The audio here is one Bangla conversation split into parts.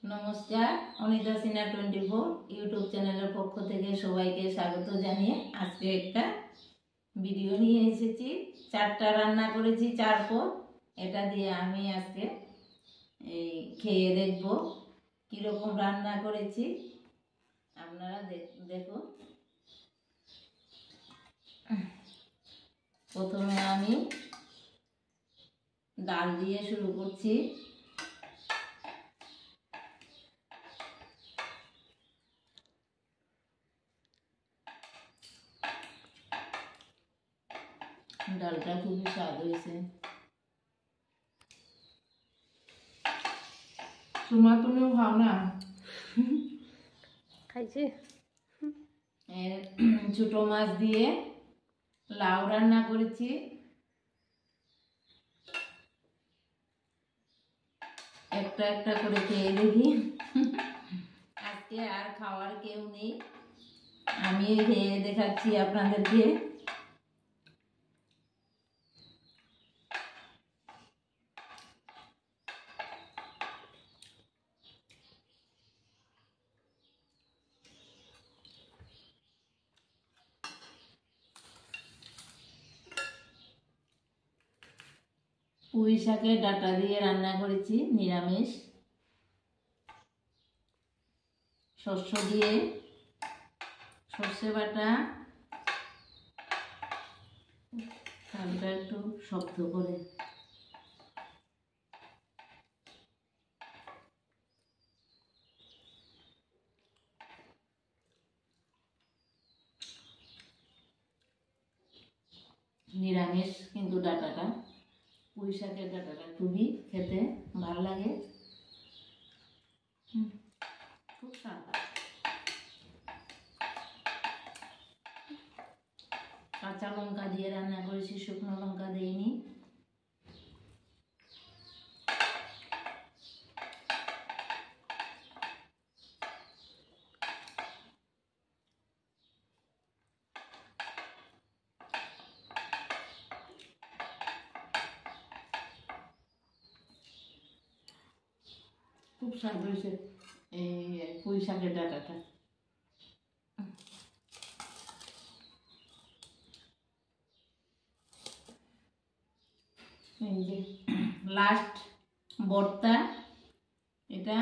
নমস্কার, অনিতা সিনহা 24 ইউটিউব চ্যানেলের পক্ষ থেকে সবাইকে স্বাগত জানিয়ে আজকে একটা ভিডিও নিয়ে এসেছি। 4টা রান্না করেছি, 4 পদ। এটা দিয়ে আমি আজকে খেয়ে দেখব কীরকম রান্না করেছি। আপনারা দেখুন। প্রথমে আমি ডাল দিয়ে শুরু করছি। ডালটা খুবই স্বাদ হয়েছে। তুমিও খাও না? খাইছি। ছোট মাছ দিয়ে লাউ রান্না করেছি। একটা একটা করে খেয়ে দেখি। আজকে আর খাওয়ার কেউ নেই, আমি খেয়ে দেখাচ্ছি আপনাদেরকে। পুঁই শাকের ডাঁটা দিয়ে রান্না করেছি নিরামিষ। শস্য দিয়ে সর্ষে বাটা, হালকা একটু শক্ত করে। নিরামিষ কিন্তু ডাঁটাটা, পুঁই শাকের ডাঁটাটা খুবই খেতে ভালো লাগে, খুব স্বাদ। কাঁচা লঙ্কা দিয়ে রান্না করেছি, শুকনো লঙ্কা দিইনি। খুব স্বাদ হয়েছে এই পুঁই শাকের ডাঁটাটা। এই যে লাস্ট ভর্তা, এটা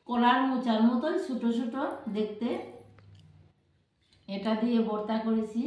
কলার মোচার মতোই ছোট ছোট দেখতে। এটা দিয়ে ভর্তা করেছি।